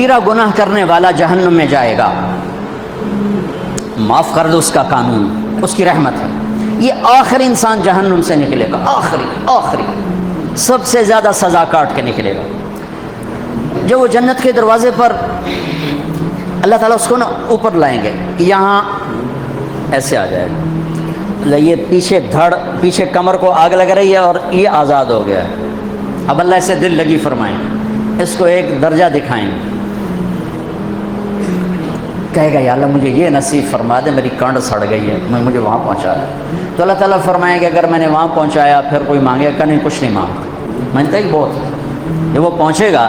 کبیرہ گناہ کرنے والا جہنم میں جائے گا، معاف کر دو اس کا قانون، اس کی رحمت ہے، یہ آخری انسان جہنم سے نکلے گا، آخری سب سے زیادہ سزا کاٹ کے نکلے گا۔ جب وہ جنت کے دروازے پر اللہ تعالیٰ اس کو نا اوپر لائیں گے، یہاں ایسے آ جائے گا، یہ پیچھے کمر کو آگ لگ رہی ہے اور یہ آزاد ہو گیا ہے۔ اب اللہ اسے دل لگی فرمائیں، اس کو ایک درجہ دکھائیں، کہے گا یا اللہ مجھے یہ نصیب فرما دے، میری کانڈ سڑ گئی ہے، مجھے وہاں پہنچا دے۔ تو اللہ تعالیٰ فرمائیں کہ اگر میں نے وہاں پہنچایا پھر کوئی مانگے گا نہیں، کچھ نہیں مانگتا، مانگتا ہی بہت۔ جب وہ پہنچے گا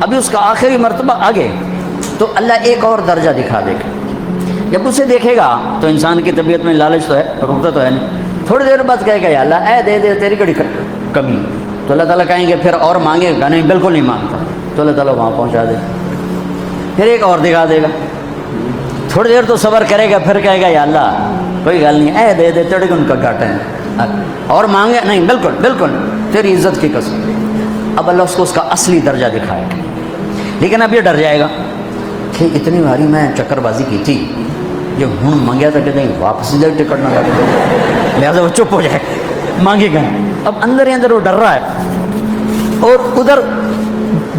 ابھی اس کا آخری مرتبہ آگے، تو اللہ ایک اور درجہ دکھا دے گا۔ جب اسے دیکھے گا تو انسان کی طبیعت میں لالچ تو ہے، رکتا تو ہے نہیں، تھوڑی دیر بعد کہے گا یا اللہ اے دے دے، تیری کڑی کمی۔ تو اللہ تعالیٰ کہیں گے پھر اور مانگے گا نہیں، بالکل نہیں مانگتا، تو اللہ تعالیٰ وہاں پہنچا دے، پھر ایک اور دکھا دے گا، تھوڑی دیر تو صبر کرے گا، پھر کہے گا یا اللہ کوئی گل نہیں، اے دے دے، تیرے کو ان کا گھاٹا ہے، اور مانگے نہیں، بالکل تیری عزت کی قسم۔ اب اللہ اس کو اس کا اصلی درجہ دکھائے گا، لیکن اب یہ ڈر جائے گا کہ اتنی باری میں چکر بازی کی تھی، جب ہوں مانگیا تھا کہ نہیں واپس جائے ٹکٹ نہ لگے، لہٰذا وہ چپ ہو جائے، مانگے گا۔ اب اندر ہی اندر وہ ڈر رہا ہے، اور ادھر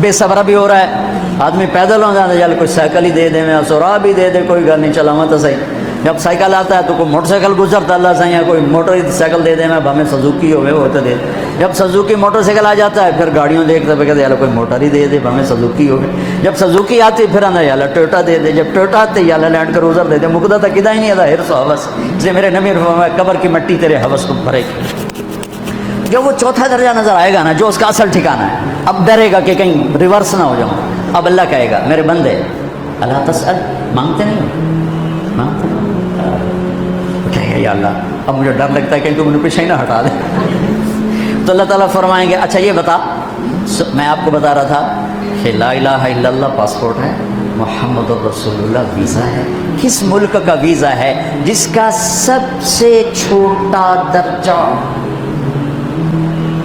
بے صبرا بھی ہو رہا ہے، آدمی پیدل ہو جاتا ہے، چل کوئی سائیکل ہی دے دے، میں سورا بھی دے دے، کوئی گل نہیں، چلاواں تو صحیح۔ جب سائیکل آتا ہے تو کوئی موٹر سائیکل گزرتا اللہ صحیح ہے، کوئی موٹر سائیکل دے دے، میں ہمیں سزوکی ہوئے وہ تو دے۔ جب سزوکی موٹر سائیکل آ جاتا ہے پھر گاڑیوں دیکھتے پہ کہتے یار کوئی موٹر ہی دے دے، ہمیں سزوکی ہوگی۔ جب سزوکی آتی پھر آنا یار ٹویوٹا دے دے، جب ٹویوٹا آتے یار لینڈ کروزر دے دے، مقدہ تک کدا ہی نہیں آتا، ہرس و حوث، اس لیے میرے نبی نے فرمایا قبر کی مٹی تیرے حوث کو بھرے گی۔ جب وہ چوتھا درجہ نظر آئے گا نا، جو اس کا اصل ٹھکانا ہے، اب ڈرے گا کہ کہیں ریورس نہ ہو جاؤں۔ اب اللہ کہے گا میرے بندے اللہ تسأل، مانگتے نہیں، مانگتے نہیں، کہے گا یا اللہ اب مجھے ڈر لگتا ہے کہ تو مجھے پیچھے ہی نہ ہٹا دے۔ تو اللہ تعالیٰ فرمائیں گے اچھا یہ بتا، میں آپ کو بتا رہا تھا کہ لا الہ الا اللہ پاسپورٹ ہے، محمد الرسول اللہ ویزا ہے۔ کس ملک کا ویزا ہے؟ جس کا سب سے چھوٹا درجہ،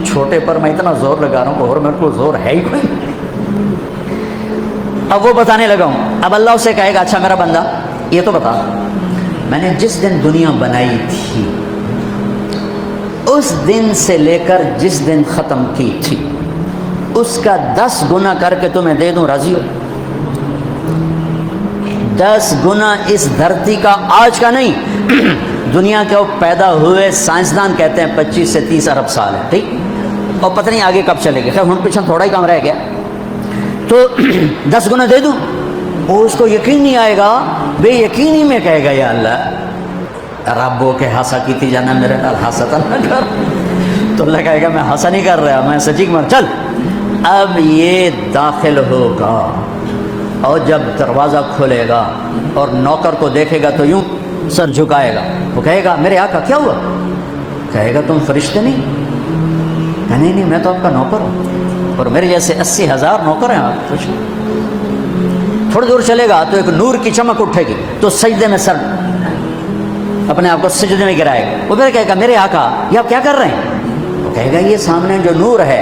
چھوٹے پر میں اتنا زور لگا رہا ہوں اور میرے کو زور ہے ہی کوئی۔ اب وہ بتانے لگا ہوں، اب اللہ اسے کہے گا اچھا میرا بندہ یہ تو بتا، میں نے جس دن دنیا بنائی تھی اس دن سے لے کر جس دن ختم کی تھی اس کا 10 گنا کر کے تمہیں دے دوں، راضی ہو؟ 10 گنا اس دھرتی کا، آج کا نہیں، دنیا کے وہ پیدا ہوئے سائنسدان کہتے ہیں 25 سے 30 ارب سال ہے، ٹھیک، اور پتہ نہیں آگے کب چلے گا، خیر ہن پیچھے تھوڑا ہی کام رہ گیا، تو 10 گنا دے دوں۔ وہ اس کو یقین نہیں آئے گا، بے یقینی میں کہے گا یا اللہ ربو کے ہاسا کی تھی جانا میرے نال ہاسا نہ کر۔ تو اللہ کہے گا میں ہاسا نہیں کر رہا، میں سچی مر، چل اب یہ داخل ہوگا، اور جب دروازہ کھولے گا اور نوکر کو دیکھے گا تو یوں سر جھکائے گا، وہ کہے گا میرے آقا کیا ہوا؟ کہے گا تم فرشتے نہیں؟ کہ نہیں میں تو آپ کا نوکر ہوں، اور میرے جیسے 80,000 نوکر ہیں آپ کچھ۔ تھوڑی دور چلے گا تو ایک نور کی چمک اٹھے گی تو سجدے میں سر اپنے آپ کو سجدے میں گرائے گا، وہ پھر کہے گا میرے آقا یہ آپ کیا کر رہے ہیں؟ وہ کہے گا یہ سامنے جو نور ہے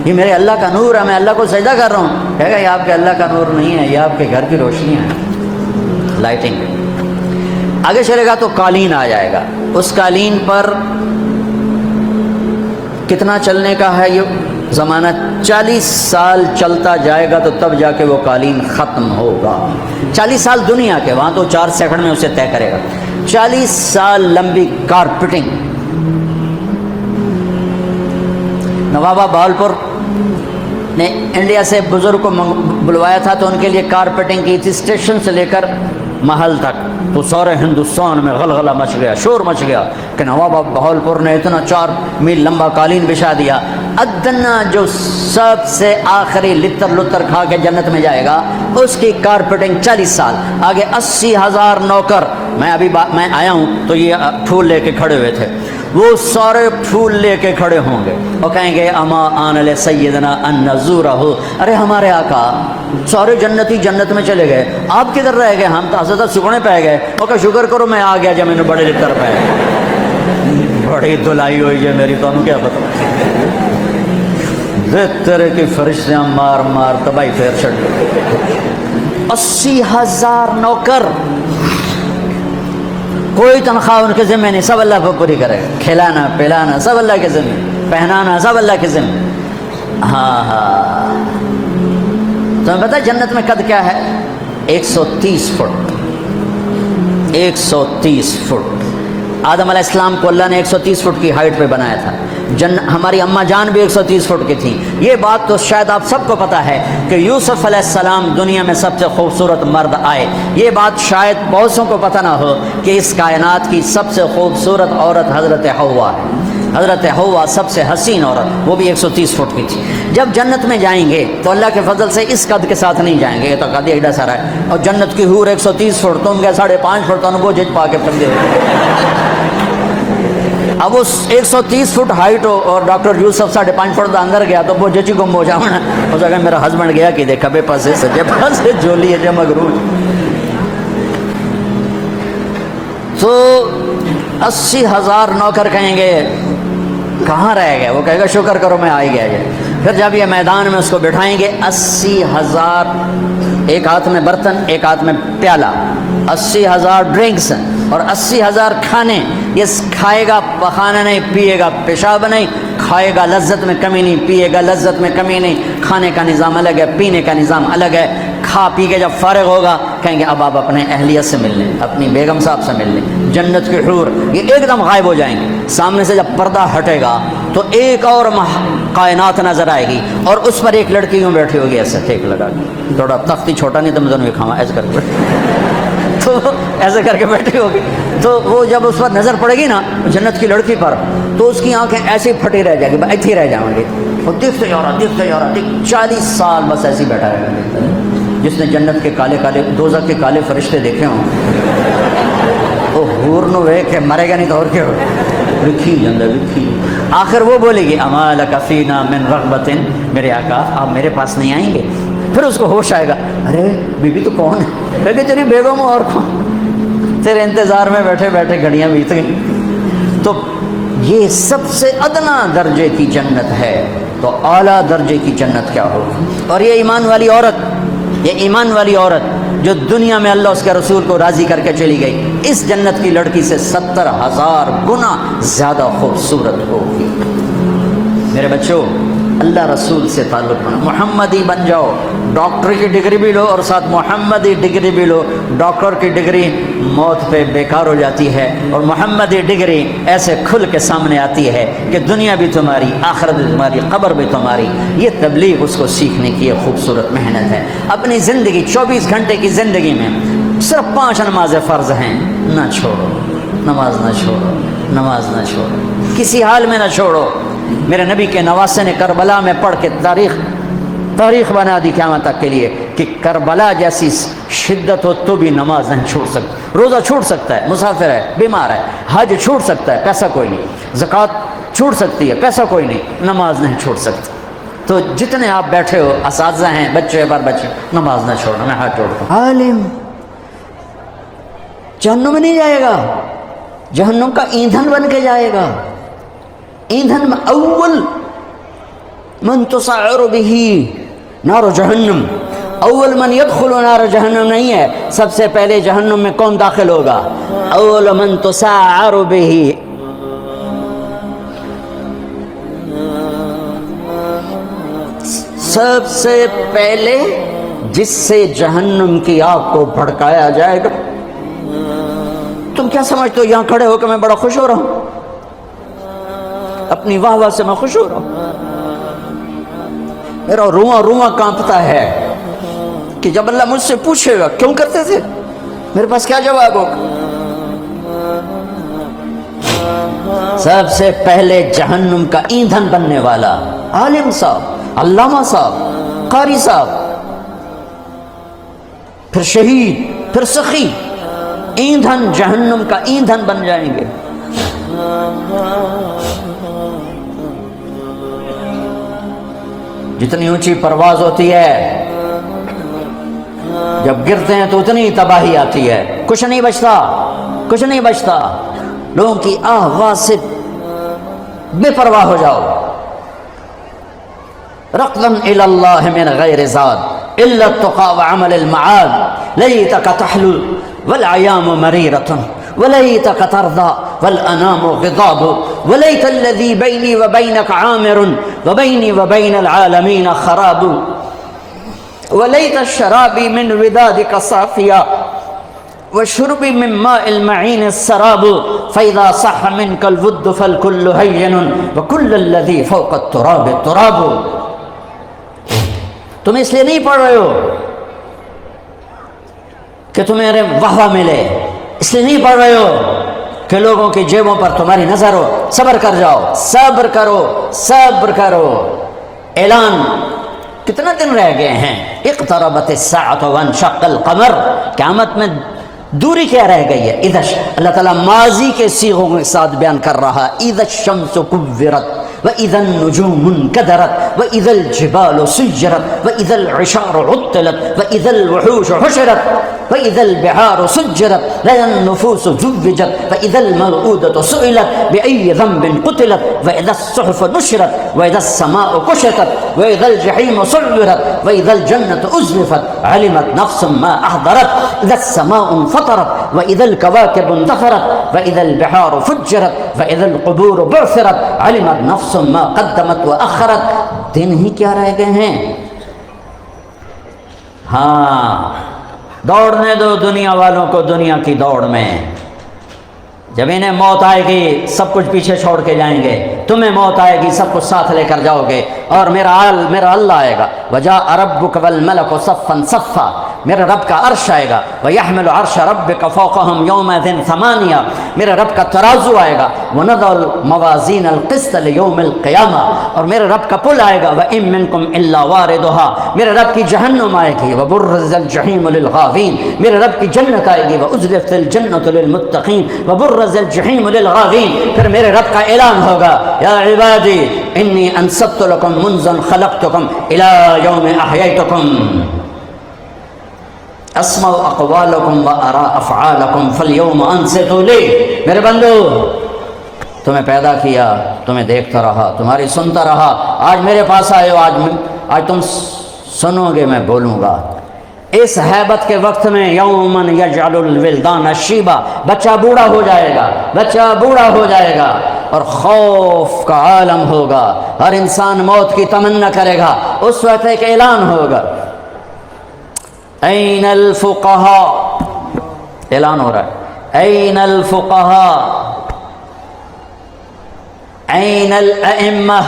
یہ میرے اللہ کا نور ہے، میں اللہ کو سجدہ کر رہا ہوں۔ کہے گا یہ آپ کے اللہ کا نور نہیں ہے، یہ آپ کے گھر کی روشنی ہے، لائٹنگ۔ آگے چلے گا تو قالین آ جائے گا، اس قالین پر کتنا چلنے کا ہے یہ زمانہ؟ 40 سال چلتا جائے گا تو تب جا کے وہ قالین ختم ہوگا۔ 40 سال دنیا کے، وہاں تو 4 سیکنڈ میں اسے طے کرے گا۔ 40 سال لمبی کارپیٹنگ۔ نوابہ بہاولپور نے انڈیا سے بزرگ کو بلوایا تھا تو ان کے لیے کارپیٹنگ کی تھی، اسٹیشن سے لے کر محل تک، تو سارے ہندوستان میں غلغلہ مچ گیا، شور مچ گیا کہ نوابہ بہاولپور نے اتنا 4 میل لمبا قالین بچھا دیا۔ ادنا جو سب سے آخری لتر لتر کھا کے جنت میں جائے گا اس کی کارپیٹنگ 40 سال، آگے 80,000 نوکر۔ میں آیا ہوں تو یہ پھول لے کے کھڑے ہوئے تھے، وہ سارے پھول لے کے کھڑے ہوں گے اور کہیں گے اما آن لسیدنا ان نزورہ، ارے ہمارے آقا سارے جنتی جنت میں چلے گئے، آپ کدھر رہ گئے؟ ہم تو حضرت سکڑے پہ گئے۔ وہ کہ شکر کرو میں آ گیا جب میں نے بڑے لتر پہ، بڑی دلائی ہوئی ہے میری، تو کیا پتا تیرے کی فرشتیاں مار مار تباہی پھیر چھڑ۔ 80,000 نوکر، کوئی تنخواہ ان کے ذمہ نہیں، سب اللہ کو پوری کرے، کھلانا پلانا سب اللہ کے ذمہ، پہنانا سب اللہ کے ذمہ۔ ہاں تمہیں پتہ جنت میں قد کیا ہے؟ 130 فٹ، 130 فٹ۔ آدم علیہ السلام کو اللہ نے 130 فٹ کی ہائٹ پہ بنایا تھا، ہماری اماں جان بھی 130 فٹ کی تھیں۔ یہ بات تو شاید آپ سب کو پتہ ہے کہ یوسف علیہ السلام دنیا میں سب سے خوبصورت مرد آئے۔ یہ بات شاید بہت سو کو پتہ نہ ہو کہ اس کائنات کی سب سے خوبصورت عورت حضرت حوا ہے۔ حضرت حوا سب سے حسین عورت، وہ بھی 130 فٹ کی تھی۔ جب جنت میں جائیں گے تو اللہ کے فضل سے اس قد کے ساتھ نہیں جائیں گے، یہ تو قد ایڈا سارا ہے، اور جنت کی حور 130 فٹ، تم کیا 5.5 فٹ تو وہ جج پا کے پھر دے۔ اب اس 130 فٹ ہائٹ ہو اور ڈاکٹر یوسف 5.5 فٹ دا اندر گیا تو وہ جچی گم ہو جاؤں اس جگہ میرا ہسبینڈ گیا کہ دیکھا بے پاسے سجے پاسے جولی ہے مغرور۔ تو 80,000 نوکر کہیں گے کہاں رہ گئے؟ وہ کہے گا شکر کرو میں آ ہی گیا جائے۔ پھر جب یہ میدان میں اس کو بٹھائیں گے 80,000، ایک ہاتھ میں برتن ایک ہاتھ میں پیالہ، 80,000 ڈرنکس اور 80,000 کھانے۔ یہ کھائے گا پخانا نہیں، پیے گا پیشاب نہیں، کھائے گا لذت میں کمی نہیں، پیے گا لذت میں کمی نہیں۔ کھانے کا نظام الگ ہے، پینے کا نظام الگ ہے۔ کھا پی کے جب فارغ ہوگا کہیں گے اب آپ اپنے اہلیت سے مل لیں، اپنی بیگم صاحب سے مل لیں۔ جنت کے حور یہ ایک دم غائب ہو جائیں گے، سامنے سے جب پردہ ہٹے گا تو ایک اور کائنات نظر آئے گی، اور اس پر ایک لڑکی یوں بیٹھی ہوگی ایسے ٹیک لگا کے، تھوڑا تختی چھوٹا نہیں تو میں دونوں کھاؤں ایسے کر کے تو ایسے کر کے بیٹھی ہوگی۔ تو وہ جب اس پر نظر پڑے گی نا جنت کی لڑکی پر تو اس کی آنکھیں ایسی پھٹی رہ جائیں گی، ایتھی رہ جائیں گے، وہ دیکھتے جا رہا 40 سال بس ایسے ہی بیٹھا رہے گا۔ جس نے جنت کے کالے کالے دوزخ کے کالے فرشتے دیکھے ہوں وہ حور نو ویکھ کے مرے گا نہیں تو اور کیا ہوگا، لکھی جندہ لکھی۔ آخر وہ بولے گی اما لک فینا من رغبت، میرے آقا آپ میرے پاس نہیں آئیں گے؟ پھر اس کو ہوش آئے گا، ارے بی بی تو کون ہے؟ کہے تیری بیگم اور کون؟ تیرے انتظار میں بیٹھے بیٹھے گھڑیاں بیت گئیں۔ تو یہ سب سے ادنا درجے کی جنت ہے، تو اعلیٰ درجے کی جنت کیا ہوگی؟ اور یہ ایمان والی عورت، یہ ایمان والی عورت جو دنیا میں اللہ اس کے رسول کو راضی کر کے چلی گئی، اس جنت کی لڑکی سے 70,000 گنا زیادہ خوبصورت ہوگی۔ میرے بچوں اللہ رسول سے تعلق بنا، محمدی بن جاؤ، ڈاکٹر کی ڈگری بھی لو اور ساتھ محمدی ڈگری بھی لو۔ ڈاکٹر کی ڈگری موت پہ بیکار ہو جاتی ہے، اور محمدی ڈگری ایسے کھل کے سامنے آتی ہے کہ دنیا بھی تمہاری، آخرت بھی تمہاری، قبر بھی تمہاری۔ یہ تبلیغ اس کو سیکھنے کی ایک خوبصورت محنت ہے۔ اپنی زندگی 24 گھنٹے کی زندگی میں صرف 5 نمازیں فرض ہیں، نہ چھوڑو، نماز نہ چھوڑو، نماز نہ چھوڑو، کسی حال میں نہ چھوڑو۔ میرے نبی کے نواسے نے کربلا میں پڑھ کے تاریخ بنا دی قیامت تک کے لیے کہ کربلا جیسی شدت ہو تو بھی نماز نہیں چھوڑ سکتا۔ روزہ چھوٹ سکتا ہے، مسافر ہے، بیمار ہے، حج چھوٹ سکتا ہے، پیسہ کوئی نہیں، زکوٰۃ چھوٹ سکتی ہے، پیسہ کوئی نہیں، نماز نہیں چھوڑ سکتا۔ تو جتنے آپ بیٹھے ہو، اساتذہ ہیں، بچے بار بچے، نماز نہ چھوڑنا، میں ہاتھ جوڑتا ہوں۔ عالم جہنم میں نہیں جائے گا، جہنم کا ایندھن بن کے جائے گا۔ ایندھن میں اول من تسعر به نار جہنم، اول من يدخل نار جہنم نہیں ہے، سب سے پہلے جہنم میں کون داخل ہوگا؟ اول من تسعر به، سب سے پہلے جس سے جہنم کی آگ کو بھڑکایا جائے گا۔ تم کیا سمجھتے ہو یہاں کھڑے ہو کے میں بڑا خوش ہو رہا ہوں؟ اپنی واہ واہ سے میں خوش ہو رہا ہوں، میرا رواں رواں کانپتا ہے کہ جب اللہ مجھ سے پوچھے گا کیوں کرتے تھے، میرے پاس کیا جواب ہوگا؟ سب سے پہلے جہنم کا ایندھن بننے والا عالم صاحب، علامہ صاحب، قاری صاحب، پھر شہید، پھر سخی، ایندھن جہنم کا ایندھن بن جائیں گے۔ جتنی اونچی پرواز ہوتی ہے جب گرتے ہیں تو اتنی تباہی آتی ہے، کچھ نہیں بچتا، کچھ نہیں بچتا۔ لوگوں کی آواز سے بے پرواہ ہو جاؤ۔ رقلا الی اللہ من غیر زاد الا التقى وعمل المعاد، لیتک تحلو والایام مریرۃ ولیتک ترضى والانام غضاب ولیت الذی بینی وبینک عامر وبینی وبین العالمین خراب ولیت الشرابی من ودادک صافیا وشربی من ماء المعین السراب فاذا صح منک الود فالکل هین وکل الذی فوق التراب تراب. تم اس لیے نہیں پڑھ رہے ہو کہ تمہیں واہ ملے، اس لیے نہیں پڑھ رہے ہو کہ لوگوں کی جیبوں پر تمہاری نظر ہو. صبر کر جاؤ، صبر کرو، صبر کرو. اعلان کتنا دن رہ گئے ہیں؟ اقتربت الساعۃ وانشق القمر. قیامت میں دوری کیا رہ گئی ہے؟ اذا اللہ تعالیٰ ماضی کے صیغوں کے ساتھ بیان کر رہا ہے. اذا الشمس كورت وإذا النجوم انكدرت وإذا الجبال سيرت وإذا العشار عطلت وإذا الوحوش حشرت وإذا البحار سجرت وإذا النفوس زوجت وإذا الموءودة سئلت بأي ذنب قتلت وإذا الصحف نشرت وإذا السماء كشطت وإذا الجحيم سعرت وإذا الجنة أزلفت علمت نفس ما أحضرت إذا السماء انفطرت وإذا الكواكب انتثرت وإذا البحار فجرت وإذا القبور بعثرت علمت نفس ما قدمت وأخرت. دن ہی کیا رہ گئے ہیں؟ ہاں، دوڑنے دو دنیا والوں کو دنیا کی دوڑ میں. جب انہیں موت آئے گی سب کچھ پیچھے چھوڑ کے جائیں گے، تمہیں موت آئے گی سب کچھ ساتھ لے کر جاؤ گے، اور میرا اللہ آئے گا. وجاء ربک والملک صفا صفا. میرے رب کا عرش آئے گا. وَيَحْمِلُ عَرْشَ رَبِّكَ فَوْقَهُمْ يَوْمَئِذٍ ثَمَانِيَةٌ. میرے رب کا ترازو آئے گا. وَنَضَعُ الْمَوَازِينَ الْقِسْطَ لِيَوْمِ الْقِيَامَةِ. اور میرے رب کا پل آئے گا. وَإِن مِّنكُمْ إِلَّا وَارِدُهَا. میرے رب کی جہنم آئے گی. وَبُرِّزَ الْجَحِيمُ لِلْغَاوِينَ. میرے رب کی جنت آئے گی. وَأُزْلِفَتِ الْجَنَّةُ لِلْمُتَّقِينَ وَبُرِّزَ الْجَحِيمُ لِلْغَاوِينَ. پھر میرے رب کا اعلان ہوگا، یا عبادی انی انصبت لکم منذ خلقتکم الی یوم احییتکم اسمع اقوالکم و ارا افعالکم فالیوم انصتوا لی. میرے بندو، تمہیں پیدا کیا، تمہیں دیکھتا رہا، تمہاری سنتا رہا، آج میرے پاس آئے ہو، آج تم سنو گے، میں بولوں گا. اس حیبت کے وقت میں یومن یجعل الولدان شیبا. بچہ بوڑھا ہو جائے گا، بچہ بوڑھا ہو جائے گا، اور خوف کا عالم ہوگا. ہر انسان موت کی تمنا کرے گا. اس وقت ایک اعلان ہوگا، این الفقہاء. اعلان ہو رہا ہے، این الفقہاء این الائمہ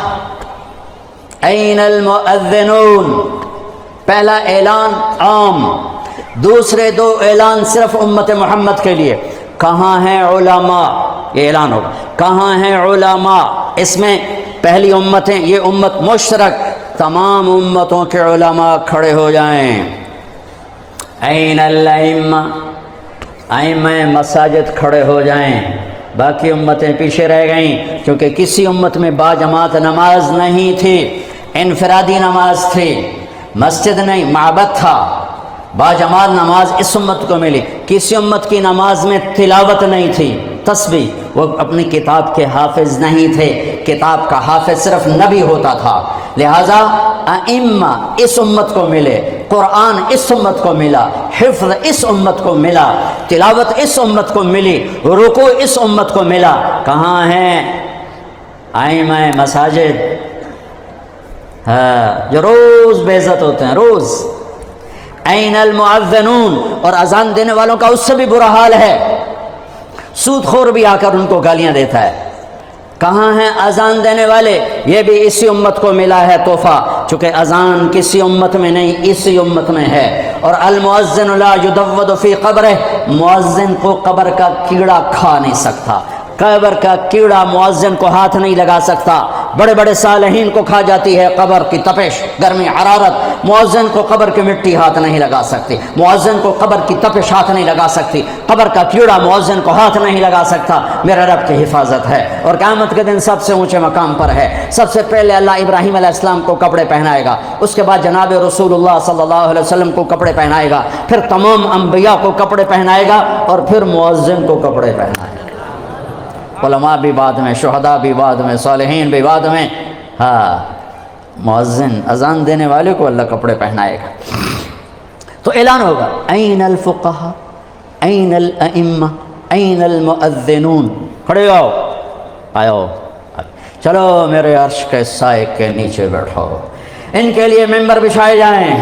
این المؤذنون. پہلا اعلان عام، دوسرے دو اعلان صرف امت محمد کے لیے. کہاں ہیں علماء؟ یہ اعلان ہوگا، کہاں ہیں علماء؟ اس میں پہلی امتیں، یہ امت مشترک، تمام امتوں کے علماء کھڑے ہو جائیں. این الائمہ، ائمہ مساجد کھڑے ہو جائیں. باقی امتیں پیچھے رہ گئیں کیونکہ کسی امت میں باجماعت نماز نہیں تھی، انفرادی نماز تھی، مسجد نہیں، معبد تھا. باجماعت نماز اس امت کو ملی. کسی امت کی نماز میں تلاوت نہیں تھی، تسبیح. وہ اپنی کتاب کے حافظ نہیں تھے، کتاب کا حافظ صرف نبی ہوتا تھا. لہذا ائمہ اس امت کو ملے، قرآن اس امت کو ملا، حفظ اس امت کو ملا، تلاوت اس امت کو ملی، رکوع اس امت کو ملا. کہاں ہیں ائمہ مساجد؟ جو روز بے عزت ہوتے ہیں، روز. این المؤذنون. اور اذان دینے والوں کا اس سے بھی برا حال ہے، سود خور بھی آ کر ان کو گالیاں دیتا ہے. کہاں ہیں اذان دینے والے؟ یہ بھی اسی امت کو ملا ہے تحفہ، چونکہ اذان کسی امت میں نہیں، اسی امت میں ہے. اور المؤذن لا یدود فی قبرہ. مؤذن کو قبر کا کیڑا کھا نہیں سکتا، قبر کا کیڑا مؤذن کو ہاتھ نہیں لگا سکتا. بڑے بڑے صالحین کو کھا جاتی ہے قبر کی تپش، گرمی، حرارت. مؤذن کو قبر کی مٹی ہاتھ نہیں لگا سکتی، مؤذن کو قبر کی تپش ہاتھ نہیں لگا سکتی، قبر کا کیڑا مؤذن کو ہاتھ نہیں لگا سکتا. میرا رب کی حفاظت ہے، اور قیامت کے دن سب سے اونچے مقام پر ہے. سب سے پہلے اللہ ابراہیم علیہ السلام کو کپڑے پہنائے گا، اس کے بعد جناب رسول اللہ صلی اللہ علیہ وسلم کو کپڑے پہنائے گا، پھر تمام انبیاء کو کپڑے پہنائے گا، اور پھر مؤذن کو کپڑے پہنائے گا. علماء بھی بعد میں، شہداء بھی بعد میں، صالحین بھی بعد میں. ہاں، مؤذن اذان دینے والے کو اللہ کپڑے پہنائے گا. تو اعلان ہوگا این الفقہاء این الائمہ این المؤذنون، کھڑے آؤ، آؤ چلو میرے عرش کے سائے کے نیچے بیٹھو، ان کے لیے ممبر بچھائے جائیں،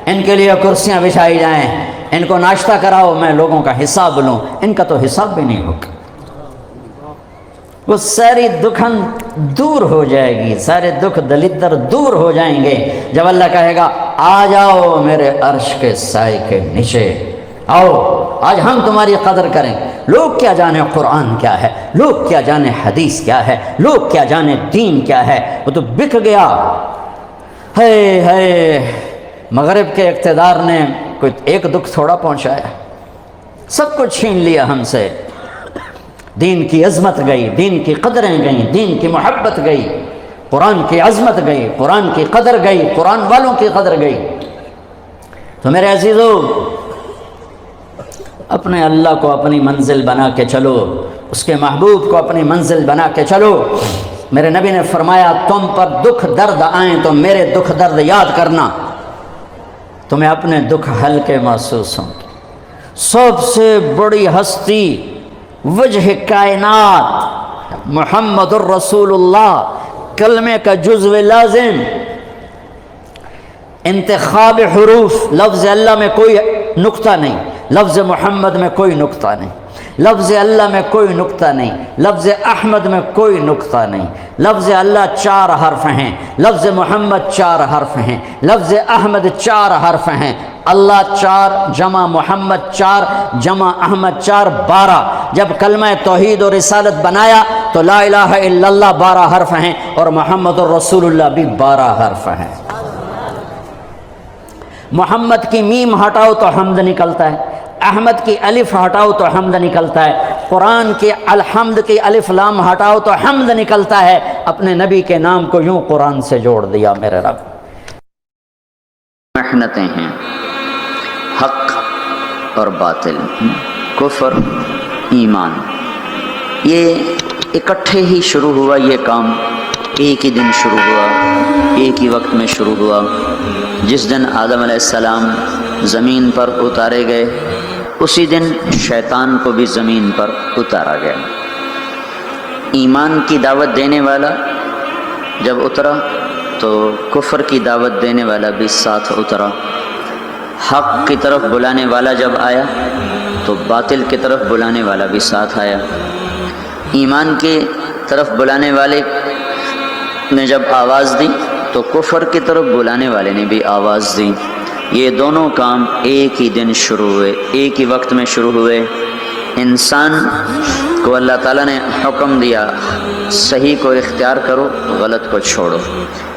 ان کے لیے کرسیاں بچھائی جائیں، ان کو ناشتہ کراؤ، میں لوگوں کا حساب لوں۔ ان کا تو حساب بھی نہیں ہوگا، وہ ساری دکھن دور ہو جائے گی، سارے دکھ دلدر دور ہو جائیں گے جب اللہ کہے گا آ جاؤ میرے عرش کے سائے کے نیچے، آؤ آج ہم تمہاری قدر کریں۔ لوگ کیا جانے قرآن کیا ہے، لوگ کیا جانے حدیث کیا ہے، لوگ کیا جانے دین کیا ہے، وہ تو بک گیا۔ ہے مغرب کے اقتدار نے کوئی ایک دکھ تھوڑا پہنچایا، سب کچھ چھین لیا ہم سے، دین کی عظمت گئی، دین کی قدریں گئیں، دین کی محبت گئی، قرآن کی عظمت گئی، قرآن کی قدر گئی، قرآن والوں کی قدر گئی۔ تو میرے عزیزو، اپنے اللہ کو اپنی منزل بنا کے چلو، اس کے محبوب کو اپنی منزل بنا کے چلو۔ میرے نبی نے فرمایا تم پر دکھ درد آئیں تو میرے دکھ درد یاد کرنا، تمہیں اپنے دکھ ہلکے محسوس ہوں گے۔ سب سے بڑی ہستی وجہ کائنات محمد الرسول اللہ، کلمے کا جزو لازم، انتخاب حروف، لفظ اللہ میں کوئی نقطہ نہیں، لفظ محمد میں کوئی نقطہ نہیں، لفظ اللہ میں کوئی نقطہ نہیں، لفظ احمد میں کوئی نقطہ نہیں، لفظ اللہ 4 حرف ہیں، لفظ محمد 4 حرف ہیں، لفظ احمد 4 حرف ہیں، اللہ 4 جمع محمد 4 جمع احمد 4 12۔ جب کلمہ توحید اور رسالت بنایا تو لا الہ الا اللہ 12 حرف ہیں اور محمد الرسول اللہ بھی 12 حرف ہیں۔ محمد کی میم ہٹاؤ تو حمد نکلتا ہے، احمد کی الف ہٹاؤ تو حمد نکلتا ہے، قرآن کے الحمد کی الف لام ہٹاؤ تو حمد نکلتا ہے۔ اپنے نبی کے نام کو یوں قرآن سے جوڑ دیا میرے رب۔ محنتیں ہیں، حق اور باطل، کفر ایمان، یہ اکٹھے ہی شروع ہوا، یہ کام ایک ہی دن شروع ہوا، ایک ہی وقت میں شروع ہوا۔ جس دن آدم علیہ السلام زمین پر اتارے گئے، اسی دن شیطان کو بھی زمین پر اتارا گیا۔ ایمان کی دعوت دینے والا جب اترا تو کفر کی دعوت دینے والا بھی ساتھ اترا، حق کی طرف بلانے والا جب آیا تو باطل کی طرف بلانے والا بھی ساتھ آیا۔ ایمان کی طرف بلانے والے نے جب آواز دی تو کفر کی طرف بلانے والے نے بھی آواز دی۔ یہ دونوں کام ایک ہی دن شروع ہوئے، ایک ہی وقت میں شروع ہوئے۔ انسان کو اللہ تعالیٰ نے حکم دیا صحیح کو اختیار کرو، غلط کو چھوڑو۔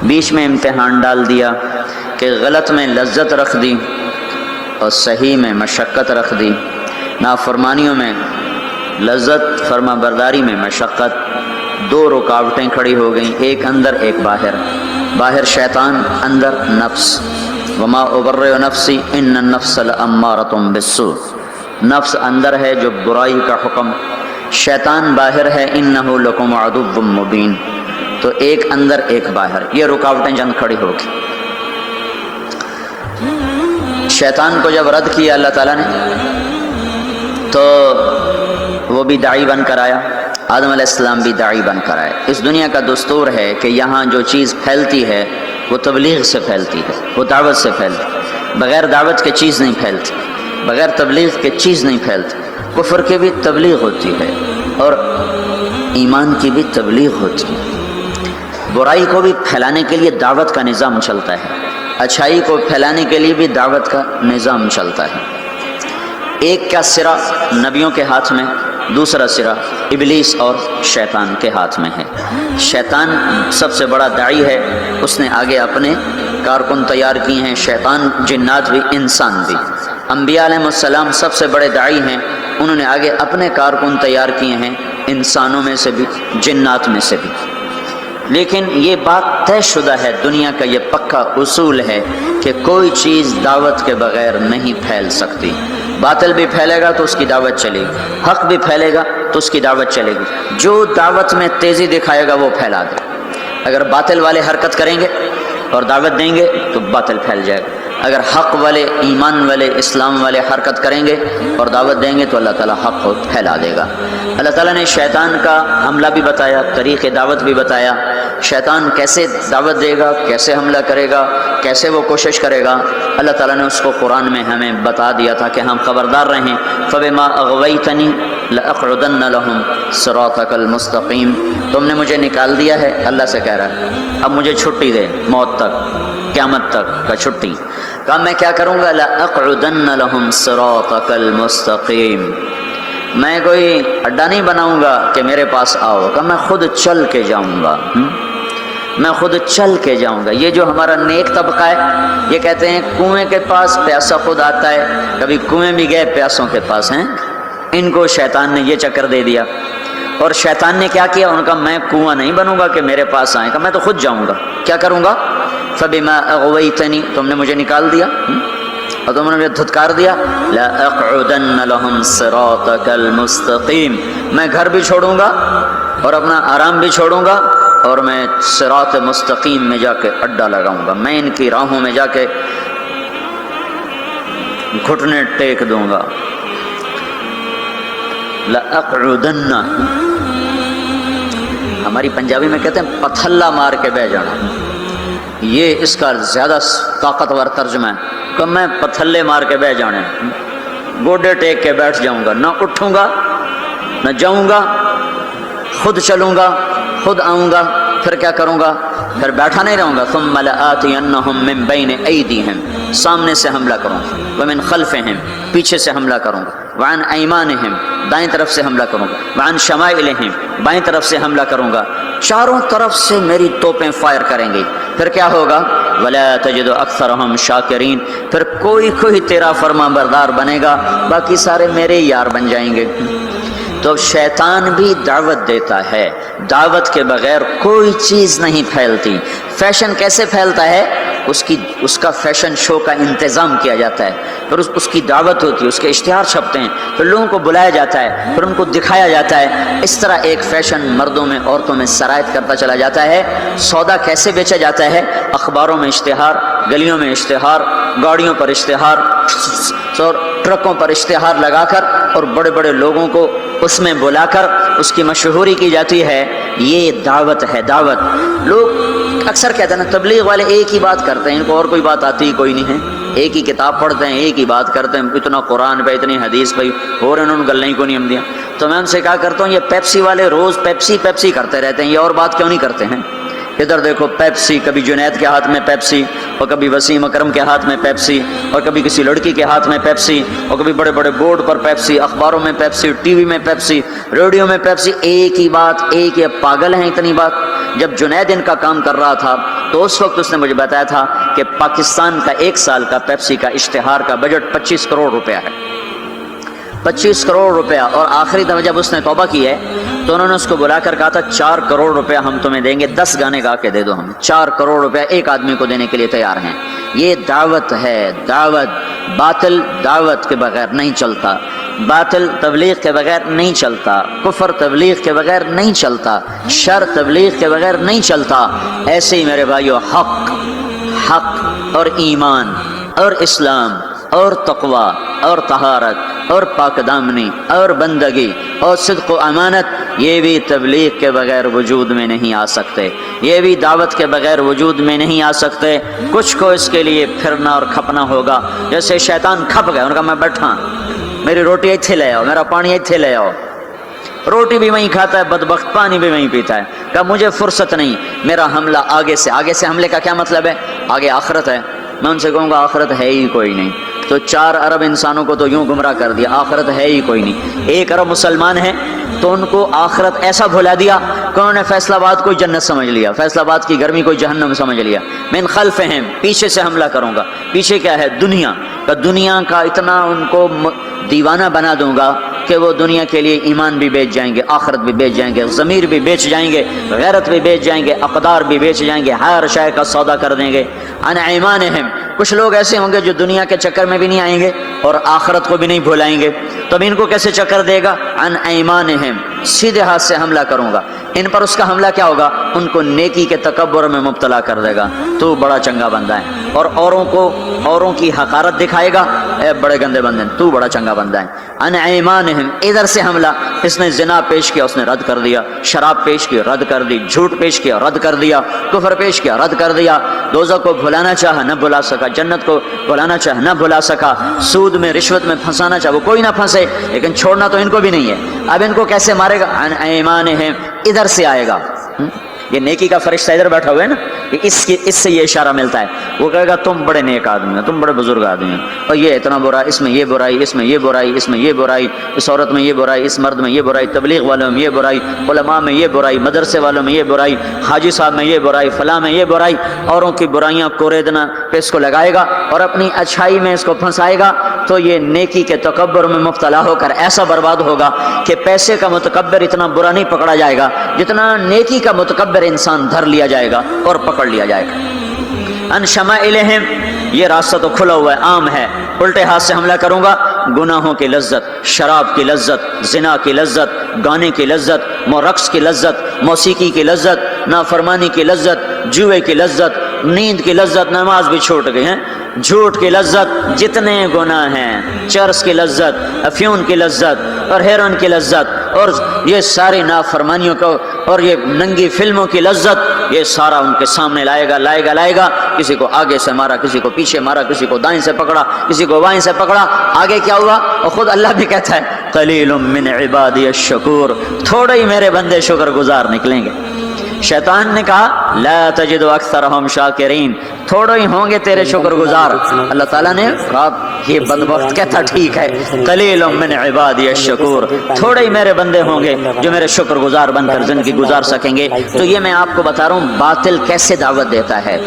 بیچ میں امتحان ڈال دیا کہ غلط میں لذت رکھ دی اور صحیح میں مشقت رکھ دی، نافرمانیوں میں لذت، فرما برداری میں مشقت۔ 2 رکاوٹیں کھڑی ہو گئیں، ایک اندر ایک باہر، باہر شیطان، اندر نفس۔ وما ابرئ نفسی ان النفس لامارۃ بالسوء، نفس اندر ہے جو برائی کا حکم، شیطان باہر ہے انہ لکم عدو مبین۔ تو ایک اندر ایک باہر، یہ رکاوٹیں جنگ کھڑی ہوگی۔ شیطان کو جب رد کیا اللہ تعالیٰ نے تو وہ بھی داعی بن کر آیا، آدم علیہ السلام بھی داعی بن کر آئے۔ اس دنیا کا دستور ہے کہ یہاں جو چیز پھیلتی ہے وہ تبلیغ سے پھیلتی ہے، وہ دعوت سے پھیلتی ہے، بغیر دعوت کے چیز نہیں پھیلتی، بغیر تبلیغ کے چیز نہیں پھیلتی۔ کفر کی بھی تبلیغ ہوتی ہے اور ایمان کی بھی تبلیغ ہوتی ہے۔ برائی کو بھی پھیلانے کے لیے دعوت کا نظام چلتا ہے، اچھائی کو پھیلانے کے لیے بھی دعوت کا نظام چلتا ہے۔ ایک کا سرا نبیوں کے ہاتھ میں، دوسرا سرا ابلیس اور شیطان کے ہاتھ میں ہے۔ شیطان سب سے بڑا داعی ہے، اس نے آگے اپنے کارکن تیار کیے ہیں، شیطان، جنات بھی، انسان بھی۔ انبیاء علیہ السلام سب سے بڑے داعی ہیں، انہوں نے آگے اپنے کارکن تیار کیے ہیں، انسانوں میں سے بھی، جنات میں سے بھی۔ لیکن یہ بات طے شدہ ہے، دنیا کا یہ پکا اصول ہے کہ کوئی چیز دعوت کے بغیر نہیں پھیل سکتی۔ باطل بھی پھیلے گا تو اس کی دعوت چلے گی، حق بھی پھیلے گا تو اس کی دعوت چلے گی۔ جو دعوت میں تیزی دکھائے گا وہ پھیلا دے۔ اگر باطل والے حرکت کریں گے اور دعوت دیں گے تو باطل پھیل جائے گا، اگر حق والے، ایمان والے، اسلام والے حرکت کریں گے اور دعوت دیں گے تو اللہ تعالیٰ حق کو پھیلا دے گا۔ اللہ تعالیٰ نے شیطان کا حملہ بھی بتایا، طریق دعوت بھی بتایا، شیطان کیسے دعوت دے گا، کیسے حملہ کرے گا، کیسے وہ کوشش کرے گا، اللہ تعالیٰ نے اس کو قرآن میں ہمیں بتا دیا تھا کہ ہم خبردار رہیں۔ فَبِمَا أَغْوَيْتَنِي لَأَقْعُدَنَّ لَهُمْ صِرَاطَكَ الْمُسْتَقِيمَ، تم نے مجھے نکال دیا ہے، اللہ سے کہہ رہا ہے اب مجھے چھٹی دے، موت تک، قیامت تک کا چھٹی۔ کہا میں کیا کروں گا؟ لَأَقْعُدَنَّ لَهُمْ صِرَاطَكَ الْمُسْتَقِيمَ، میں کوئی اڈا نہیں بناؤں گا کہ میرے پاس آؤ، کہ میں خود چل کے جاؤں گا، میں خود چل کے جاؤں گا۔ یہ جو ہمارا نیک طبقہ ہے یہ کہتے ہیں کنویں کے پاس پیاسا خود آتا ہے، کبھی کنویں بھی گئے پیاسوں کے پاس ہیں، ان کو شیطان نے یہ چکر دے دیا۔ اور شیطان نے کیا کیا؟ ان کا میں کنواں نہیں بنوں گا کہ میرے پاس آئیں، کہ میں تو خود جاؤں گا۔ کیا کروں گا؟ فَبِمَا أَغْوَيْتَنِي، تم نے مجھے نکال دیا اور تم نے مجھے دھتکار دیا، لَأَقْعُدَنَّ لَهُمْ صِرَاطَكَ الْمُسْتَقِيمَ، میں گھر بھی چھوڑوں گا اور اپنا آرام بھی چھوڑوں گا اور میں صراط مستقیم میں جا کے اڈا لگاؤں گا، میں ان کی راہوں میں جا کے گھٹنے ٹیک دوں گا۔ لَأَقْعُدَنَّ، ہماری پنجابی میں کہتے ہیں پتھلا مار کے بہ جانا، یہ اس کا زیادہ طاقتور ترجمہ ہے کہ میں پتھلے مار کے بہ جانے، گوڈے ٹیک کے بیٹھ جاؤں گا، نہ اٹھوں گا نہ جاؤں گا، خود چلوں گا، خود آؤں گا، پھر کیا کروں گا؟ پھر بیٹھا نہیں رہوں گا۔ ثم لآتینہم من بین ایدیہم، سامنے سے حملہ کروں گا، ومن خلفہم، پیچھے سے حملہ کروں گا، وعن ایمانہم، دائیں طرف سے حملہ کروں گا، وعن شمائلہم، بائیں طرف سے حملہ کروں گا، چاروں طرف سے میری توپیں فائر کریں گی۔ پھر کیا ہوگا؟ ولا تجد اکثرہم شاکرین، پھر کوئی تیرا فرما بردار بنے گا، باقی سارے میرے یار بن جائیں گے۔ تو شیطان بھی دعوت دیتا ہے، دعوت کے بغیر کوئی چیز نہیں پھیلتی۔ فیشن کیسے پھیلتا ہے؟ اس کا فیشن شو کا انتظام کیا جاتا ہے، پھر اس کی دعوت ہوتی ہے، اس کے اشتہار چھپتے ہیں، پھر لوگوں کو بلایا جاتا ہے، پھر ان کو دکھایا جاتا ہے۔ اس طرح ایک فیشن مردوں میں عورتوں میں سرایت کرتا چلا جاتا ہے۔ سودا کیسے بیچا جاتا ہے؟ اخباروں میں اشتہار، گلیوں میں اشتہار، گاڑیوں پر اشتہار، اور ٹرکوں پر اشتہار لگا کر اور بڑے بڑے لوگوں کو اس میں بلا کر اس کی مشہوری کی جاتی ہے۔ یہ دعوت ہے، دعوت۔ لوگ اکثر کہتے ہیں نا تبلیغ والے ایک ہی بات کرتے ہیں، ان کو اور کوئی بات آتی ہی کوئی نہیں ہے، ایک ہی کتاب پڑھتے ہیں، ایک ہی بات کرتے ہیں، اتنا قرآن پہ، اتنی حدیث پہ، اور انہوں نے گلیں کو نہیں ہم دیا۔ تو میں ان سے کہا کرتا ہوں یہ پیپسی والے روز پیپسی کرتے رہتے ہیں، یہ اور بات کیوں نہیں کرتے ہیں؟ ادھر دیکھو پیپسی، کبھی جنید کے ہاتھ میں پیپسی، اور کبھی وسیم اکرم کے ہاتھ میں پیپسی، اور کبھی کسی لڑکی کے ہاتھ میں پیپسی، اور کبھی بڑے بڑے بورڈ پر پیپسی، اخباروں میں پیپسی، ٹی وی میں پیپسی، ریڈیو میں پیپسی، ایک ہی بات، ایک ہی۔ پاگل ہیں اتنی بات؟ جب جنید ان کا کام کر رہا تھا تو اس وقت اس نے مجھے بتایا تھا کہ پاکستان کا ایک سال کا پیپسی کا اشتہار کا بجٹ 25 کروڑ روپیہ ہے، 25 کروڑ روپیہ۔ اور آخری دفعہ جب اس نے توبہ کی ہے تو انہوں نے اس کو بلا کر کہا تھا 4 کروڑ روپیہ ہم تمہیں دیں گے، 10 گانے گا کے دے دو ہمیں، 4 کروڑ روپیہ ایک آدمی کو دینے کے لیے تیار ہیں۔ یہ دعوت ہے، دعوت۔ باطل دعوت کے بغیر نہیں چلتا، باطل تبلیغ کے بغیر نہیں چلتا، کفر تبلیغ کے بغیر نہیں چلتا، شر تبلیغ کے بغیر نہیں چلتا۔ ایسے ہی میرے بھائیو حق اور ایمان اور اسلام اور تقوی اور طہارت اور پاک دامنی اور بندگی اور صدق و امانت، یہ بھی تبلیغ کے بغیر وجود میں نہیں آ سکتے، یہ بھی دعوت کے بغیر وجود میں نہیں آ سکتے۔ کچھ کو اس کے لیے پھرنا اور کھپنا ہوگا۔ جیسے شیطان کھپ گیا، ان کا میں بیٹھا، میری روٹی ایتھے لے آؤ، میرا پانی ایتھے لے آؤ۔ روٹی بھی وہیں کھاتا ہے بدبخت، پانی بھی وہیں پیتا ہے۔ کہا مجھے فرصت نہیں، میرا حملہ آگے سے۔ آگے سے حملے کا کیا مطلب ہے؟ آگے آخرت ہے۔ میں ان سے کہوں گا آخرت ہے ہی کوئی نہیں، تو 4 ارب انسانوں کو تو یوں گمراہ کر دیا، آخرت ہے ہی کوئی نہیں۔ 1 ارب مسلمان ہیں تو ان کو آخرت ایسا بھلا دیا کہ انہوں نے فیصل آباد کو جنت سمجھ لیا، فیصل آباد کی گرمی کو جہنم سمجھ لیا۔ من خلفہم، پیچھے سے حملہ کروں گا۔ پیچھے کیا ہے؟ دنیا کا اتنا ان کو دیوانہ بنا دوں گا کہ وہ دنیا کے لیے ایمان بھی بیچ جائیں گے، آخرت بھی بیچ جائیں گے، ضمیر بھی بیچ جائیں گے، غیرت بھی بیچ جائیں گے، اقدار بھی بیچ جائیں گے، ہر شے کا سودا کر دیں گے۔ عن ایمانہم، کچھ لوگ ایسے ہوں گے جو دنیا کے چکر میں بھی نہیں آئیں گے اور آخرت کو بھی نہیں بھولائیں گے، تو اب ان کو کیسے چکر دے گا؟ عن ایمانہم، سیدھے ہاتھ سے حملہ کروں گا۔ ان پر اس کا حملہ کیا ہوگا؟ ان کو نیکی کے تکبر میں مبتلا کر دے گا، تو بڑا چنگا بندہ ہے، اور اوروں کی حقارت دکھائے گا، اے بڑے گندے بندے تو بڑا چنگا بندہ ہے۔ ان ایمانہم، ادھر سے حملہ، اس نے زنا پیش کیا، اس نے رد کر دیا، شراب پیش کی رد کر دی، جھوٹ پیش کیا رد کر دیا، کفر پیش کیا رد کر دیا، دوزخ کو بھلانا چاہا نہ بھلا سکا، جنت کو بھلانا چاہا نہ بھلا سکا، سود میں رشوت میں پھنسانا چاہا وہ کوئی نہ پھنسے، لیکن چھوڑنا تو ان کو بھی نہیں ہے۔ اب ان کو کیسے مارے گا؟ ان ایمانہم، ادھر سے آئے گا، یہ نیکی کا فرشتہ ادھر بیٹھا ہوا ہے نا، کہ اس سے یہ اشارہ ملتا ہے، وہ کہے گا تم بڑے نیک آدمی ہو، تم بڑے بزرگ آدمی ہو، اور یہ اتنا برا، اس میں یہ برائی، اس میں یہ برائی، اس میں یہ برائی، اس عورت میں یہ برائی، اس مرد میں یہ برائی، تبلیغ والوں میں یہ برائی، علماء میں یہ برائی، مدرسے والوں میں یہ برائی، حاجی صاحب میں یہ برائی، فلاں میں یہ برائی، اوروں کی برائیاں کوریدنا پہ اس کو لگائے گا اور اپنی اچھائی میں اس کو پھنسائے گا، تو یہ نیکی کے تکبر میں مبتلا ہو کر ایسا برباد ہوگا کہ پیسے کا متکبر اتنا برا نہیں پکڑا جائے گا جتنا نیکی کا متکبر انسان دھر لیا جائے گا اور پکڑ لیا جائے گا۔ ان شمائلہم، یہ راستہ تو کھلا ہوا ہے، عام ہے، الٹے ہاتھ سے حملہ کروں گا، گناہوں کی لذت، شراب کی لذت، زنا کی لذت، گانے کی لذت، رقص کی لذت، موسیقی کی لذت، نافرمانی کی لذت، جوئے کی لذت، نیند کی لذت، نماز بھی چھوٹ گئے ہیں، جھوٹ کی لذت، جتنے گناہ ہیں، چرس کی لذت، افیون کی لذت اور ہیرون کی لذت اور یہ ساری نافرمانیوں کو اور یہ ننگی فلموں کی لذت، یہ سارا ان کے سامنے لائے گا، کسی کو آگے سے مارا، کسی کو پیچھے مارا، کسی کو دائیں سے پکڑا، کسی کو بائیں سے پکڑا، آگے کیا ہوا؟ اور خود اللہ بھی کہتا ہے قلیل من عبادی الشکور، تھوڑے ہی میرے بندے شکر گزار نکلیں گے۔ شیطان نے کہا لا تجد اکثرهم شاکرین، تھوڑے ہی ہوں گے تیرے شکر گزار۔ اللہ تعالیٰ نے کہا یہ بدبخت کہتا ٹھیک ہے، قلیل من عبادی الشکور، تھوڑے ہی میرے بندے ہوں گے جو میرے شکر گزار بن کر زندگی گزار سکیں گے۔ تو یہ میں آپ کو بتا رہا ہوں باطل کیسے دعوت دیتا ہے۔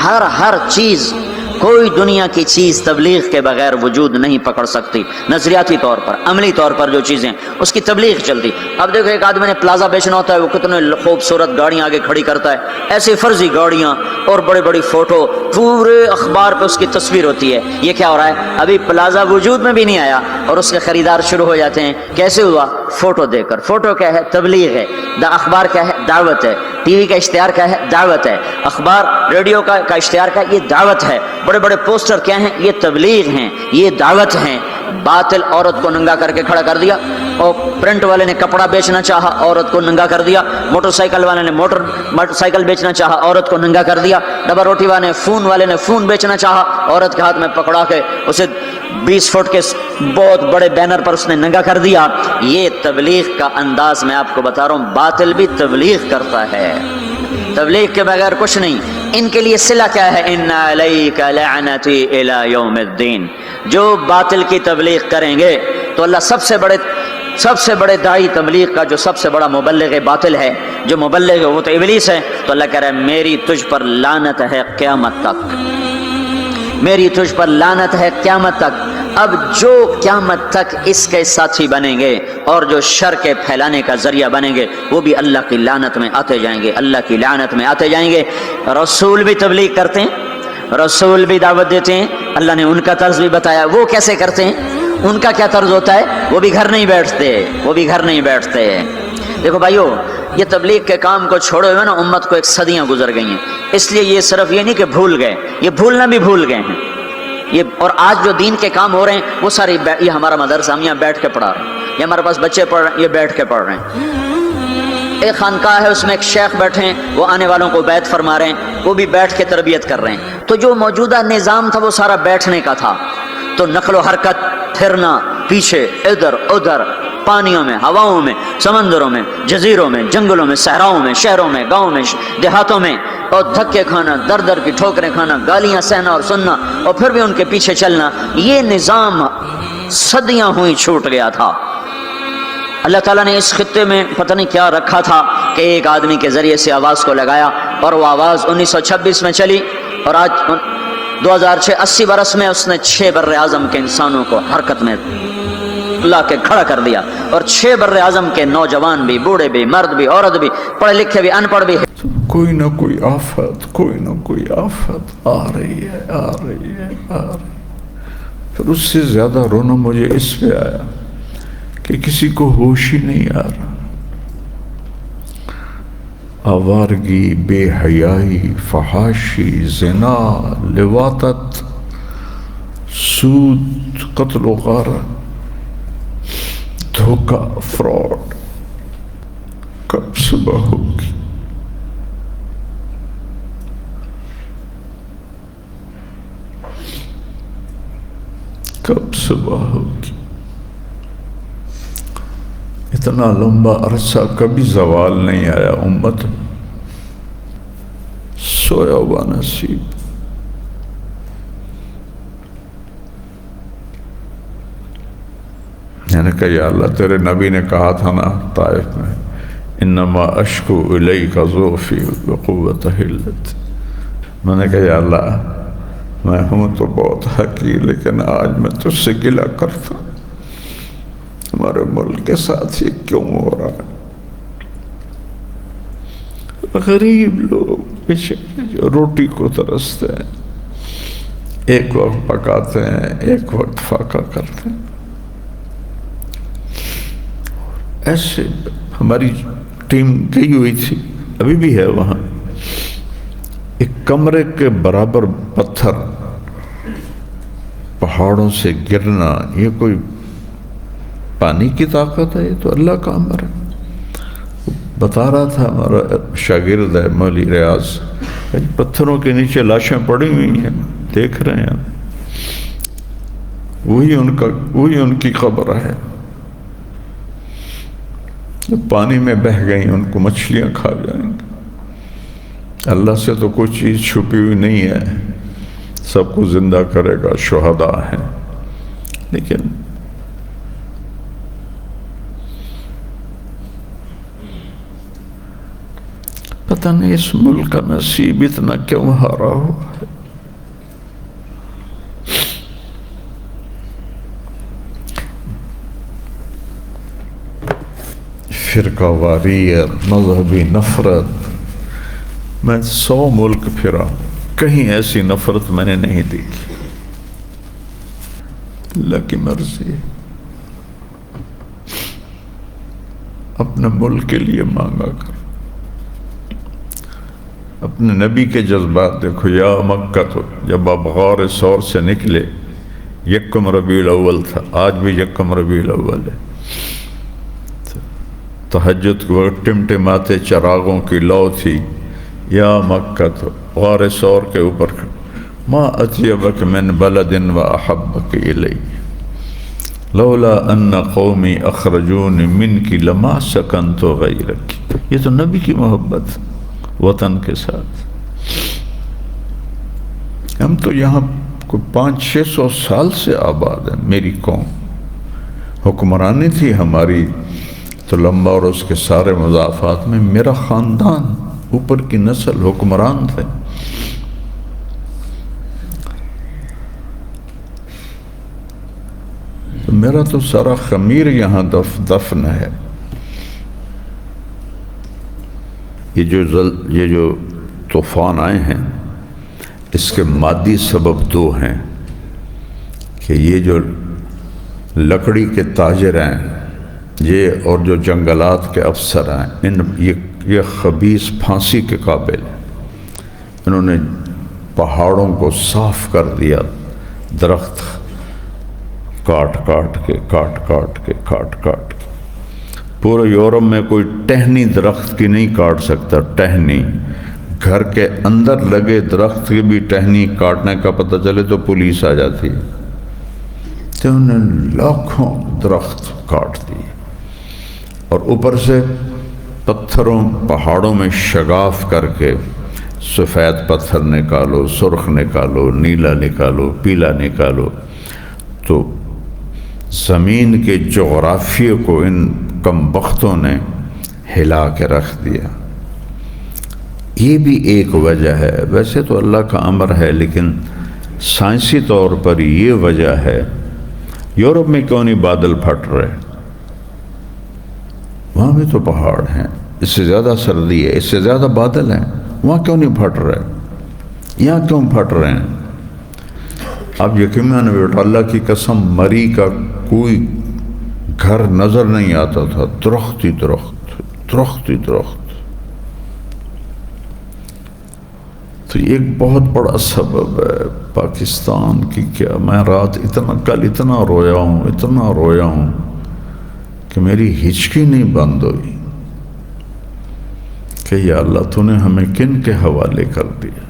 ہر چیز، کوئی دنیا کی چیز تبلیغ کے بغیر وجود نہیں پکڑ سکتی، نظریاتی طور پر، عملی طور پر جو چیزیں اس کی تبلیغ چلتی۔ اب دیکھو ایک آدمی نے پلازا بیچنا ہوتا ہے، وہ کتنے خوبصورت گاڑیاں آگے کھڑی کرتا ہے، ایسی فرضی گاڑیاں اور بڑی بڑی فوٹو، پورے اخبار پہ اس کی تصویر ہوتی ہے۔ یہ کیا ہو رہا ہے؟ ابھی پلازا وجود میں بھی نہیں آیا اور اس کے خریدار شروع ہو جاتے ہیں۔ کیسے ہوا؟ فوٹو دیکھ کر۔ فوٹو کیا ہے؟ تبلیغ ہے۔ اخبار کیا ہے؟ دعوت ہے۔ ٹی وی کا اشتہار کیا ہے؟ دعوت ہے۔ اخبار، ریڈیو کا اشتہار کا یہ دعوت ہے۔ بڑے بڑے پوسٹر کیا ہیں؟ یہ تبلیغ ہیں، یہ دعوت ہیں۔ باطل عورت کو ننگا کر کے کھڑا کر دیا، اور پرنٹ والے نے کپڑا بیچنا چاہا، عورت کو ننگا کر دیا، موٹر سائیکل والے نے موٹر سائیکل بیچنا چاہا، عورت کو ننگا کر دیا، ڈبا روٹی والے نے فون بیچنا چاہا، عورت کے ہاتھ میں پکڑا کے اسے 20 فٹ کے بہت بڑے بینر پر اس نے ننگا کر دیا۔ یہ تبلیغ کا انداز میں آپ کو بتا رہا ہوں، باطل بھی تبلیغ کرتا ہے، تبلیغ کے بغیر کچھ نہیں۔ ان کے لیے صلہ کیا ہے؟ ان علیک لعنتی الی یوم الدین، جو باطل کی تبلیغ کریں گے تو اللہ سب سے بڑے داعی تبلیغ کا، جو سب سے بڑا مبلغ باطل ہے، جو مبلغ ہے وہ تو ابلیس ہے، تو اللہ کہہ رہا ہے میری تجھ پر لعنت ہے قیامت تک، میری تجھ پر لعنت ہے قیامت تک۔ اب جو قیامت تک اس کے ساتھی بنیں گے اور جو شر کے پھیلانے کا ذریعہ بنیں گے، وہ بھی اللہ کی لعنت میں آتے جائیں گے، اللہ کی لعنت میں آتے جائیں گے۔ رسول بھی تبلیغ کرتے ہیں، رسول بھی دعوت دیتے ہیں، اللہ نے ان کا طرز بھی بتایا، وہ کیسے کرتے ہیں، ان کا کیا طرز ہوتا ہے؟ وہ بھی گھر نہیں بیٹھتے، دیکھو بھائیو، یہ تبلیغ کے کام کو چھوڑے ہوئے نا امت کو ایک صدیاں گزر گئی ہیں، اس لیے یہ صرف یہ نہیں کہ بھول گئے، یہ بھولنا بھی بھول گئے ہیں یہ۔ اور آج جو دین کے کام ہو رہے ہیں وہ سارے، یہ ہمارا مدرسہ، ہم یہاں بیٹھ کے پڑھا رہے ہیں، یہ ہمارے پاس بچے پڑھ رہے ہیں، یہ بیٹھ کے پڑھ رہے ہیں۔ ایک خانقاہ ہے، اس میں ایک شیخ بیٹھے ہیں، وہ آنے والوں کو بیعت فرما رہے ہیں، وہ بھی بیٹھ کے تربیت کر رہے ہیں۔ تو جو موجودہ نظام تھا وہ سارا بیٹھنے کا تھا، تو نقل و حرکت، پھرنا پیچھے ادھر ادھر، پانیوں میں، ہواؤں میں، سمندروں میں، جزیروں میں، جنگلوں میں، صحراؤں میں، شہروں میں، گاؤں میں، دیہاتوں میں، اور دھکے کھانا، در در کی ٹھوکریں کھانا، گالیاں سہنا اور سننا، اور پھر بھی ان کے پیچھے چلنا، یہ نظام صدیاں ہوئی چھوٹ گیا تھا۔ اللہ تعالیٰ نے اس خطے میں پتہ نہیں کیا رکھا تھا کہ ایک آدمی کے ذریعے سے آواز کو لگایا، اور وہ آواز 1926 میں چلی، اور آج 2006 80 برس میں اس نے 6 بر اعظم کے انسانوں کو حرکت میں لا کے کھڑا کر دیا، اور 6 بر اعظم کے نوجوان بھی، بوڑھے بھی، مرد بھی، عورت بھی، پڑھے لکھے بھی، ان پڑھ بھی، کوئی نہ کوئی آفت آ رہی ہے۔ پھر اس سے زیادہ رونا مجھے اس پہ آیا کہ کسی کو ہوش ہی نہیں آ رہا۔ آوارگی، بے حیائی، فحاشی، زنا، لواطت، سود، قتل و غارت، دھوکہ، فراڈ، کب صبح ہوگی؟ کب صبح ہوگی؟ اتنا لمبا عرصہ کبھی زوال نہیں آیا امت، سویا ہوا نصیب۔ میں نے کہا یا اللہ تیرے نبی نے کہا تھا نا طائف میں، انما اشکو الیک ضعفی وقوت حیلت، میں نے کہا یا اللہ میں ہوں تو بہت حقیر، لیکن آج میں تجھ سے گلہ کرتا ہوں، ہمارے ملک کے ساتھ یہ کیوں ہو رہا ہے؟ غریب لوگ پیچھے جو روٹی کو ترستے ہیں، ایک وقت پکاتے ہیں، ایک وقت فاقہ کرتے ہیں۔ ایسے ہماری ٹیم گئی ہوئی تھی، ابھی بھی ہے وہاں، ایک کمرے کے برابر پتھر پہاڑوں سے گرنا، یہ کوئی پانی کی طاقت ہے؟ یہ تو اللہ کا امر ہے۔ بتا رہا تھا ہمارا شاگرد ہے مولی ریاض، پتھروں کے نیچے لاشیں پڑی ہوئی ہیں، دیکھ رہے ہیں، وہی ان کی قبر ہے، پانی میں بہہ گئی، ان کو مچھلیاں کھا جائیں گی۔ اللہ سے تو کوئی چیز چھپی ہوئی نہیں ہے، سب کو زندہ کرے گا، شہداء ہیں، لیکن پتہ نہیں اس ملک کا نصیب اتنا کیوں ہارا ہوا ہے۔ فرقہ واریت، مذہبی نفرت، میں 100 ملک پھرا، کہیں ایسی نفرت میں نے نہیں دیکھی۔ اللہ کی مرضی، اپنے ملک کے لیے مانگا کر۔ اپنے نبی کے جذبات دیکھو، یا مکہ، تو جب آپ غار ثور سے نکلے، یکم ربیع الاول تھا، آج بھی یکم ربیع الاول ہے، تہجد کے وقت ٹمٹماتے چراغوں کی لو تھی، یا مکہ، تو غار ثور کے اوپر، ما اطیبک من بلد و احبک الی، لولا ان قومی اخرجون منک لما سکنت غیرک۔ یہ تو نبی کی محبت وطن کے ساتھ۔ ہم تو یہاں کوئی 500-600 سال سے آباد ہیں، میری قوم حکمرانی تھی ہماری تو لمبا، اور اس کے سارے مضافات میں میرا خاندان، اوپر کی نسل حکمران تھے۔ تو میرا تو سارا خمیر یہاں دفن ہے۔ یہ جو طوفان آئے ہیں، اس کے مادی سبب 2 ہیں، کہ یہ جو لکڑی کے تاجر ہیں، یہ اور جو جنگلات کے افسر ہیں، یہ خبیث پھانسی کے قابل ہیں۔ انہوں نے پہاڑوں کو صاف کر دیا، درخت کاٹ کاٹ کے پورے یورپ میں کوئی ٹہنی درخت کی نہیں کاٹ سکتا، ٹہنی، گھر کے اندر لگے درخت کی بھی ٹہنی کاٹنے کا پتہ چلے تو پولیس آ جاتی ہے۔ تو انہوں نے لاکھوں درخت کاٹ دیے، اور اوپر سے پتھروں، پہاڑوں میں شگاف کر کے سفید پتھر نکالو، سرخ نکالو، نیلا نکالو، پیلا نکالو، تو زمین کے جغرافیے کو ان کم بختوں نے ہلا کے رکھ دیا۔ یہ بھی ایک وجہ ہے، ویسے تو اللہ کا امر ہے، لیکن سائنسی طور پر یہ وجہ ہے۔ یورپ میں کیوں نہیں بادل پھٹ رہے؟ وہاں بھی تو پہاڑ ہیں، اس سے زیادہ سردی ہے، اس سے زیادہ بادل ہیں، وہاں کیوں نہیں پھٹ رہے؟ یہاں کیوں پھٹ رہے ہیں؟ اب یقین مانو بیٹا، اللہ کی قسم، مری کا کوئی گھر نظر نہیں آتا تھا، درخت ہی درخت، درخت ہی درخت، تو یہ ایک بہت بڑا سبب ہے پاکستان کی. کیا میں رات کل اتنا رویا ہوں کہ میری ہچکی نہیں بند ہوئی کہ یا اللہ تو نے ہمیں کن کے حوالے کر دیا.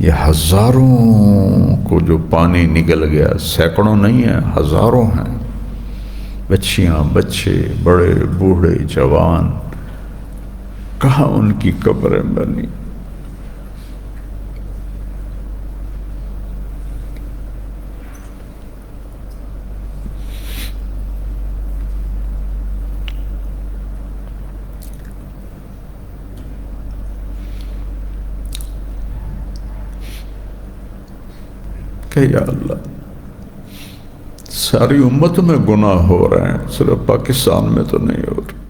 یہ ہزاروں کو جو پانی نگل گیا، سینکڑوں نہیں ہیں، ہزاروں ہیں، بچیاں، بچے، بڑے، بوڑھے، جوان، کہاں ان کی قبریں بنی. کہ یا اللہ ساری امت میں گناہ ہو رہے ہیں، صرف پاکستان میں تو نہیں ہو رہے.